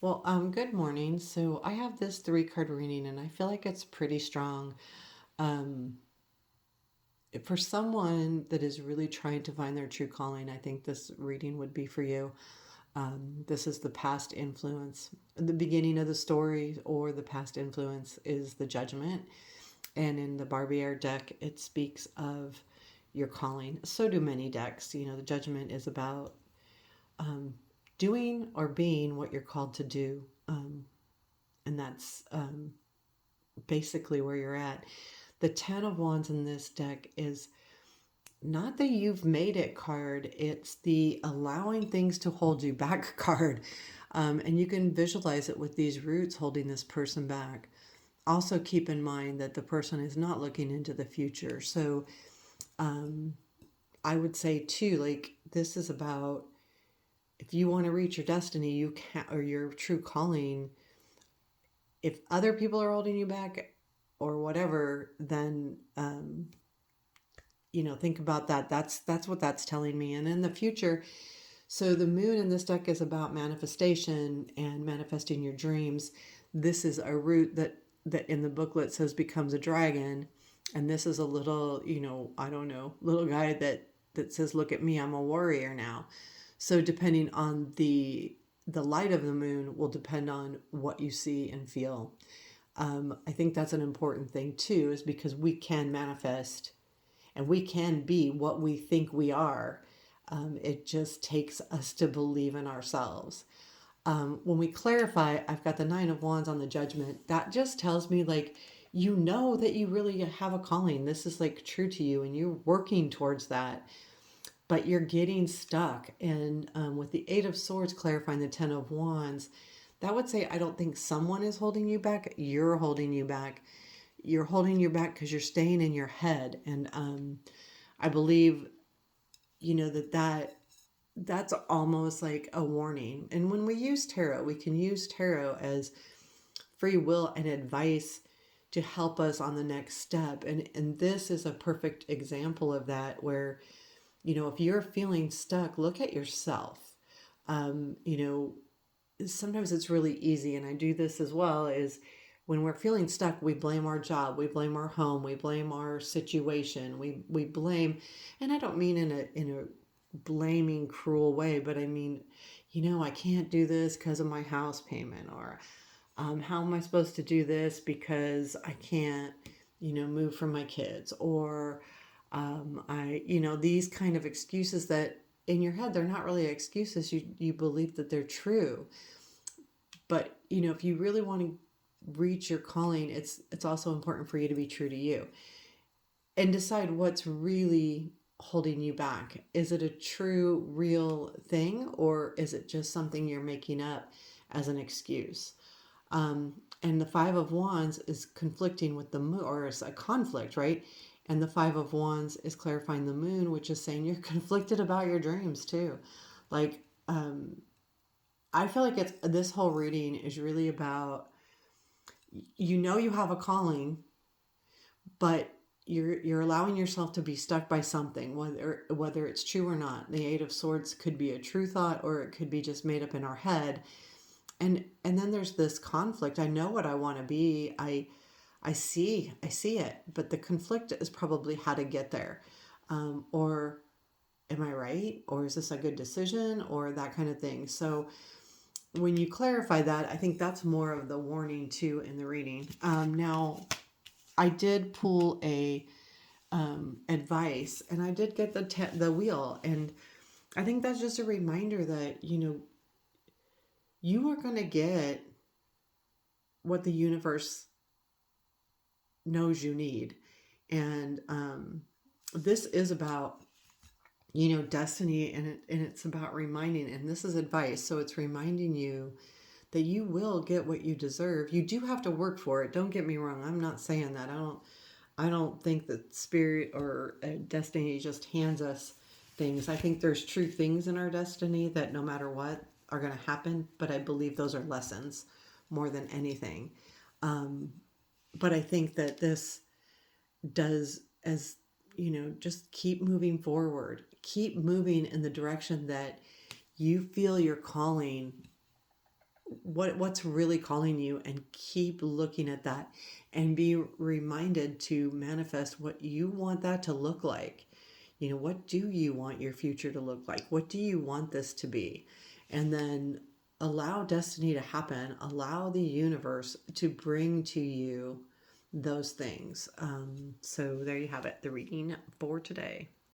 Well, good morning. So I have this three card reading and I feel like it's pretty strong. Um, for someone that is really trying to find their true calling, I think this reading would be for you. This is the past influence. The beginning of the story or the past influence is the judgment. And in the Barbier deck, it speaks of your calling. So do many decks. You know, the judgment is about um, doing or being what you're called to do. And that's basically where you're at. The 10 of Wands in this deck is not the you've made it card, it's the allowing things to hold you back card. And you can visualize it with these roots holding this person back. Also, keep in mind that the person is not looking into the future. So, um, I would say too, like, this is about if you want to reach your destiny, you can, or your true calling, if other people are holding you back or whatever, then think about that. That's what that's telling me. And in the future, so the moon in this deck is about manifestation and manifesting your dreams. This is a root that in the booklet says becomes a dragon, and this is a little, I don't know, little guy that says, "Look at me, I'm a warrior now." So depending on the light of the moon will depend on what you see and feel. I think that's an important thing too, is because we can manifest and we can be what we think we are. It just takes us to believe in ourselves. When we clarify, I've got the Nine of Wands on the Judgment. That just tells me, like, you know that you really have a calling. This is like true to you, and you're working towards that, but you're getting stuck. And with the Eight of Swords clarifying the Ten of Wands, that would say, I don't think someone is holding you back. You're holding you back. You're holding you back because you're staying in your head. And I believe, that's almost like a warning. And when we use tarot, we can use tarot as free will and advice to help us on the next step. And this is a perfect example of that, where, if you're feeling stuck, look at yourself. Um, you know, Sometimes it's really easy, and I do this as well, is when we're feeling stuck, we blame our job, we blame our home, we blame our situation, we blame, and I don't mean in a blaming cruel way, but I mean, I can't do this because of my house payment, or how am I supposed to do this because I can't, move from my kids, or these kind of excuses that in your head they're not really excuses. You believe that they're true, but if you really want to reach your calling, it's also important for you to be true to you and decide what's really holding you back. Is it a true, real thing, or is it just something you're making up as an excuse? And the Five of Wands is conflicting with the moon, or it's a conflict, right? And the Five of Wands is clarifying the moon, which is saying you're conflicted about your dreams too. Like, I feel like it's this whole reading is really about, you have a calling, but you're allowing yourself to be stuck by something, whether it's true or not. The Eight of Swords could be a true thought, or it could be just made up in our head. And then there's this conflict. I know what I want to be. I see it, but the conflict is probably how to get there. Or am I right? Or is this a good decision? Or that kind of thing. So when you clarify that, I think that's more of the warning too in the reading. Now, I did pull a advice, and I did get the wheel, and I think that's just a reminder that you are going to get what the universe knows you need, and this is about destiny, and it's about reminding, and this is advice, so it's reminding you that you will get what you deserve. You do have to work for it. Don't get me wrong. I'm not saying that. I don't think that spirit or destiny just hands us things. I think there's true things in our destiny that no matter what are going to happen, but I believe those are lessons more than anything. But I think that this does, as just keep moving forward, keep moving in the direction that you feel your calling what's really calling you, and keep looking at that, and be reminded to manifest what you want that to look like. What do you want your future to look like? What do you want this to be? And then allow destiny to happen, allow the universe to bring to you those things. So there you have it, the reading for today.